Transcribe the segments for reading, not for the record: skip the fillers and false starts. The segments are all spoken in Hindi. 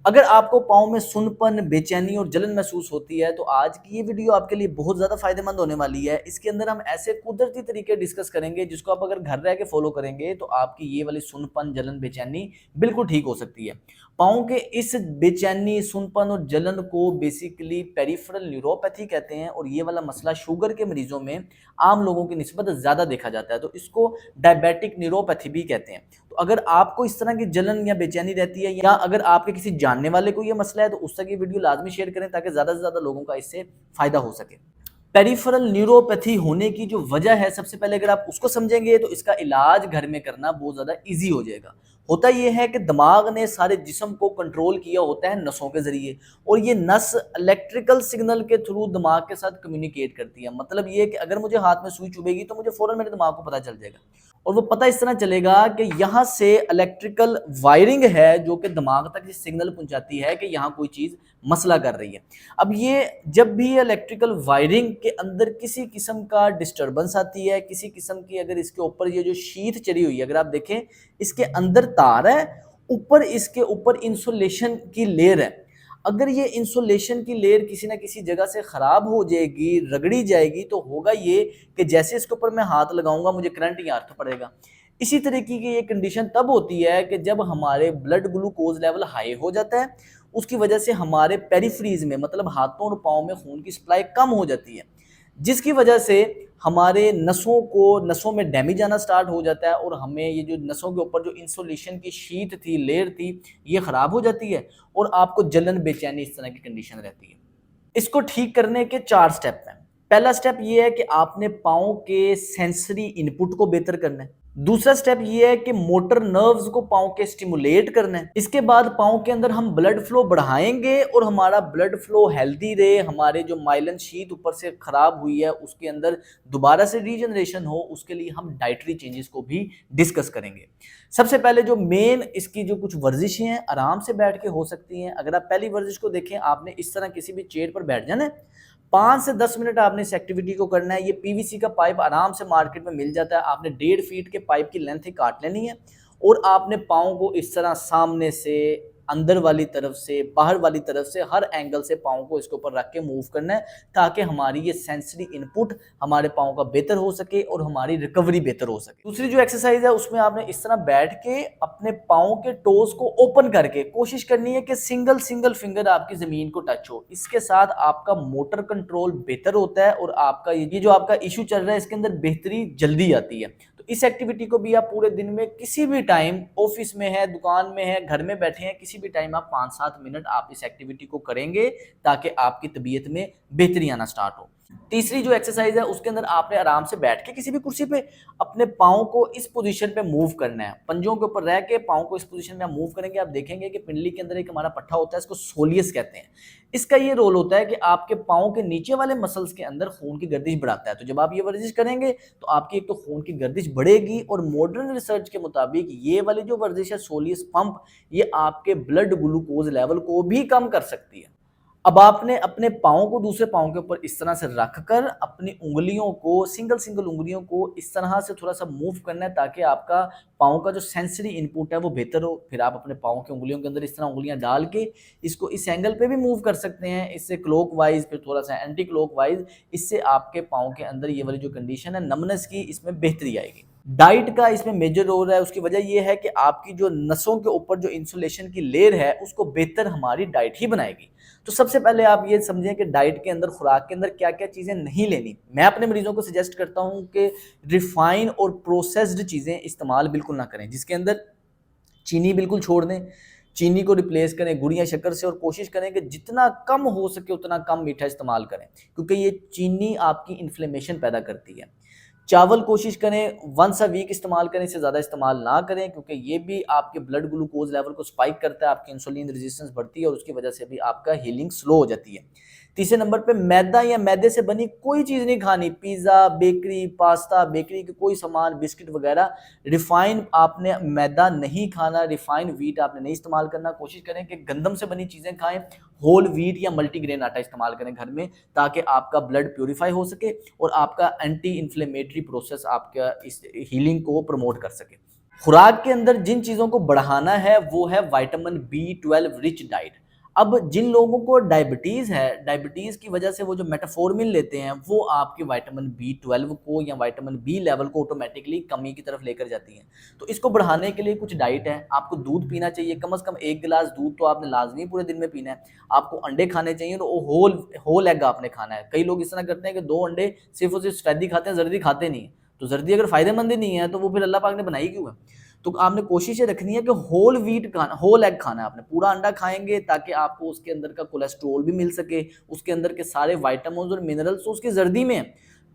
अगर आपको पाँव में सुन्नपन, बेचैनी और जलन महसूस होती है तो आज की ये वीडियो आपके लिए बहुत ज़्यादा फायदेमंद होने वाली है। इसके अंदर हम ऐसे कुदरती तरीके डिस्कस करेंगे जिसको आप अगर घर रह के फॉलो करेंगे तो आपकी ये वाली सुन्नपन, जलन, बेचैनी बिल्कुल ठीक हो सकती है। पाँव के इस बेचैनी, सुन्नपन और जलन को बेसिकली पेरिफेरल न्यूरोपैथी कहते हैं और ये वाला मसला शुगर के मरीजों में आम लोगों की निस्बत ज़्यादा देखा जाता है, तो इसको डायबिटिक न्यूरोपैथी भी कहते हैं। तो अगर आपको इस तरह की जलन या बेचैनी रहती है या अगर आपके किसी जानने वाले को ये मसला है तो उस तक ये वीडियो लाजमी शेयर करें ताकि ज़्यादा से ज़्यादा लोगों का इससे फ़ायदा हो सके। पेरिफेरल न्यूरोपैथी होने की जो वजह है, सबसे पहले अगर आप उसको समझेंगे तो इसका इलाज घर में करना बहुत ज़्यादा ईजी हो जाएगा। होता ये है कि दिमाग ने सारे जिस्म को कंट्रोल किया होता है नसों के ज़रिए और ये नस इलेक्ट्रिकल सिग्नल के थ्रू दिमाग के साथ कम्युनिकेट करती है। मतलब ये कि अगर मुझे हाथ में सुई चुभेगी तो मुझे फ़ौरन मेरे दिमाग को पता चल जाएगा और वो पता इस तरह चलेगा कि यहाँ से इलेक्ट्रिकल वायरिंग है जो कि दिमाग तक ये सिग्नल पहुंचाती है कि यहाँ कोई चीज़ मसला कर रही है। अब ये जब भी इलेक्ट्रिकल वायरिंग के अंदर किसी किस्म का डिस्टर्बेंस आती है, किसी किस्म की अगर इसके ऊपर ये जो शीथ चढ़ी हुई है, अगर आप देखें इसके अंदर तार है, ऊपर इसके ऊपर इंसुलेशन की लेयर है। अगर ये इंसुलेशन की लेयर किसी ना किसी जगह से ख़राब हो जाएगी, रगड़ी जाएगी, तो होगा ये कि जैसे इसके ऊपर मैं हाथ लगाऊंगा मुझे करंट या अर्थ पड़ेगा। इसी तरीके की ये कंडीशन तब होती है कि जब हमारे ब्लड ग्लूकोज लेवल हाई हो जाता है, उसकी वजह से हमारे पेरिफ्रीज में मतलब हाथों और पाँव में खून की सप्लाई कम हो जाती है, जिसकी वजह से हमारे नसों में डैमेज आना स्टार्ट हो जाता है और हमें ये जो नसों के ऊपर जो इंसुलेशन की शीट थी, लेयर थी, ये ख़राब हो जाती है और आपको जलन, बेचैनी इस तरह की कंडीशन रहती है। इसको ठीक करने के 4 स्टेप हैं। पहला स्टेप ये है कि आपने पाँव के सेंसरी इनपुट को बेहतर करना है। दूसरा स्टेप ये है कि मोटर नर्व्स को पाँव के स्टिमुलेट करना है। इसके बाद पाँव के अंदर हम ब्लड फ्लो बढ़ाएंगे और हमारा ब्लड फ्लो हेल्दी रहे, हमारे जो माइलन शीथ ऊपर से खराब हुई है उसके अंदर दोबारा से रीजनरेशन हो, उसके लिए हम डाइटरी चेंजेस को भी डिस्कस करेंगे। सबसे पहले जो मेन इसकी जो कुछ वर्जिशें हैं आराम से बैठ के हो सकती हैं। अगर आप पहली वर्जिश को देखें, आपने इस तरह किसी भी चेयर पर बैठ जाना है, 5 से 10 मिनट आपने इस एक्टिविटी को करना है। ये पीवीसी का पाइप आराम से मार्केट में मिल जाता है, आपने 1.5 फीट के पाइप की लेंथ ही काट लेनी है और आपने पाँव को इस तरह सामने से, अंदर वाली तरफ से, बाहर वाली तरफ से, हर एंगल से पाँव को इसके ऊपर रख के मूव करना है ताकि हमारी ये सेंसरी इनपुट हमारे पाँव का बेहतर हो सके और हमारी रिकवरी बेहतर हो सके। दूसरी जो एक्सरसाइज है उसमें आपने इस तरह बैठ के अपने पाँव के टोज को ओपन करके कोशिश करनी है कि सिंगल सिंगल फिंगर आपकी जमीन को टच हो। इसके साथ आपका मोटर कंट्रोल बेहतर होता है और आपका ये जो आपका इशू चल रहा है इसके अंदर बेहतरी जल्दी आती है। तो इस एक्टिविटी को भी आप पूरे दिन में किसी भी टाइम, ऑफिस में है, दुकान में है, घर में बैठे हैं, किसी भी टाइम आप 5-7 मिनट आप इस एक्टिविटी को करेंगे ताकि आपकी तबीयत में बेहतरी आना स्टार्ट हो। तीसरी जो एक्सरसाइज है उसके अंदर आपने आराम से बैठ के किसी भी कुर्सी पे अपने पाँव को इस पोजीशन पे मूव करना है। पंजों के ऊपर रह के पाँव को इस पोजीशन में आप मूव करेंगे, आप देखेंगे कि पिंडली के अंदर एक हमारा पट्टा होता है, इसको सोलियस कहते हैं। इसका ये रोल होता है कि आपके पाँव के नीचे वाले मसल्स के अंदर खून की गर्दिश बढ़ाता है। तो जब आप ये वर्जिश करेंगे तो आपकी एक तो खून की गर्दिश बढ़ेगी और मॉडर्न रिसर्च के मुताबिक ये वाली जो वर्जिश है सोलियस पंप, ये आपके ब्लड ग्लूकोज लेवल को भी कम कर सकती है। अब आपने अपने पाँव को दूसरे पाँव के ऊपर इस तरह से रखकर अपनी उंगलियों को, सिंगल सिंगल उंगलियों को इस तरह से थोड़ा सा मूव करना है ताकि आपका पाँव का जो सेंसरी इनपुट है वो बेहतर हो। फिर आप अपने पाँव की उंगलियों के अंदर इस तरह उंगलियां डाल के इसको इस एंगल पे भी मूव कर सकते हैं, इससे क्लॉकवाइज, फिर थोड़ा सा एंटी क्लॉकवाइज। इससे आपके पाँव के अंदर ये वाली जो कंडीशन है नमनेस की, इसमें बेहतरी आएगी। डाइट का इसमें मेजर रोल है। उसकी वजह यह है कि आपकी जो नसों के ऊपर जो इंसुलेशन की लेयर है उसको बेहतर हमारी डाइट ही बनाएगी। तो सबसे पहले आप ये समझें कि डाइट के अंदर, खुराक के अंदर क्या क्या चीज़ें नहीं लेनी। मैं अपने मरीजों को सजेस्ट करता हूँ कि रिफाइन और प्रोसेस्ड चीज़ें इस्तेमाल बिल्कुल ना करें, जिसके अंदर चीनी बिल्कुल छोड़ दें, चीनी को रिप्लेस करें गुड़ या शक्कर से और कोशिश करें कि जितना कम हो सके उतना कम मीठा इस्तेमाल करें क्योंकि ये चीनी आपकी इन्फ्लेमेशन पैदा करती है। चावल कोशिश करें वंस अ वीक इस्तेमाल करें, इससे ज़्यादा इस्तेमाल ना करें क्योंकि ये भी आपके ब्लड ग्लूकोज लेवल को स्पाइक करता है, आपकी इंसुलिन रेजिस्टेंस बढ़ती है और उसकी वजह से भी आपका हीलिंग स्लो हो जाती है। तीसरे नंबर पे मैदा या मैदे से बनी कोई चीज़ नहीं खानी, पिज़्ज़ा, बेकरी, पास्ता, बेकरी के कोई सामान, बिस्किट वगैरह। रिफाइन आपने मैदा नहीं खाना, रिफाइन व्हीट आपने नहीं इस्तेमाल करना। कोशिश करें कि गंदम से बनी चीज़ें खाएं, होल व्हीट या मल्टीग्रेन आटा इस्तेमाल करें घर में ताकि आपका ब्लड प्योरीफाई हो सके और आपका एंटी इन्फ्लेमेटरी प्रोसेस आपका इस हीलिंग को प्रमोट कर सके। खुराक के अंदर जिन चीज़ों को बढ़ाना है वो है विटामिन B12 रिच डाइट। अब जिन लोगों को डायबिटीज़ है, डायबिटीज़ की वजह से वो जो मेटफॉर्मिन लेते हैं वो आपके विटामिन B12 को या विटामिन बी लेवल को ऑटोमेटिकली कमी की तरफ लेकर जाती हैं। तो इसको बढ़ाने के लिए कुछ डाइट है। आपको दूध पीना चाहिए, कम से कम 1 गिलास दूध तो आपने लाजमी पूरे दिन में पीना है। आपको अंडे खाने चाहिए, तो होल होल एग आपने खाना है। कई लोग इस तरह करते हैं कि 2 अंडे सिर्फ और सिर्फ सफेदी खाते हैं, जर्दी खाते नहीं। तो जर्दी अगर फायदेमंद ही नहीं है तो वो फिर अल्लाह पाक ने बनाई क्यों है? तो आपने कोशिश ये रखनी है कि होल व्हीट खाना, होल एग खाना है आपने। पूरा अंडा खाएंगे ताकि आपको उसके अंदर का कोलेस्ट्रोल भी मिल सके, उसके अंदर के सारे विटामिन और मिनरल्स तो उसकी जर्दी में है।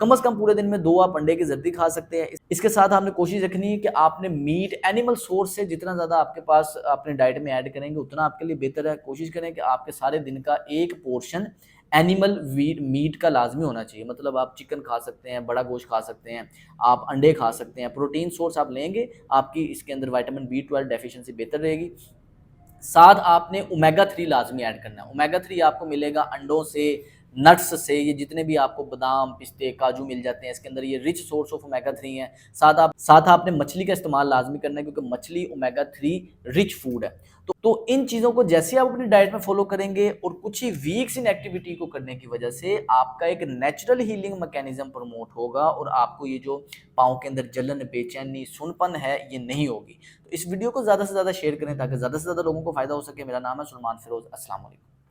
कम से कम पूरे दिन में 2 आप अंडे की जर्दी खा सकते हैं। इसके साथ आपने कोशिश रखनी है कि आपने मीट एनिमल सोर्स से जितना ज़्यादा आपके पास अपने डाइट में ऐड करेंगे उतना आपके लिए बेहतर है। कोशिश करें कि आपके सारे दिन का एक पोर्शन एनिमल मीट का लाजमी होना चाहिए। मतलब आप चिकन खा सकते हैं, बड़ा गोश्त खा सकते हैं, आप अंडे खा सकते हैं। प्रोटीन सोर्स आप लेंगे, आपकी इसके अंदर विटामिन B12 डेफिशिएंसी बेहतर रहेगी। साथ आपने ओमेगा 3 लाजमी ऐड करना है। ओमेगा 3 आपको मिलेगा अंडों से, नट्स से, ये जितने भी आपको बादाम, पिस्ते, काजू मिल जाते हैं, इसके अंदर ये रिच सोर्स ऑफ ओमेगा 3 है। साथ आपने मछली का इस्तेमाल लाजमी करना है, क्योंकि मछली ओमेगा 3 रिच फूड है। तो इन चीज़ों को जैसे आप अपनी डाइट में फॉलो करेंगे और कुछ ही वीक्स इन एक्टिविटी को करने की वजह से आपका एक नेचुरल हीलिंग मैकेनिज्म प्रमोट होगा और आपको ये जो पाँव के अंदर जलन, बेचैनी, सुनपन है, ये नहीं होगी। तो इस वीडियो को ज़्यादा से ज़्यादा शेयर करें ताकि ज़्यादा से ज़्यादा लोगों को फ़ायदा हो सके। मेरा नाम है सुलेमान फिरोज़। अस्सलाम वालेकुम।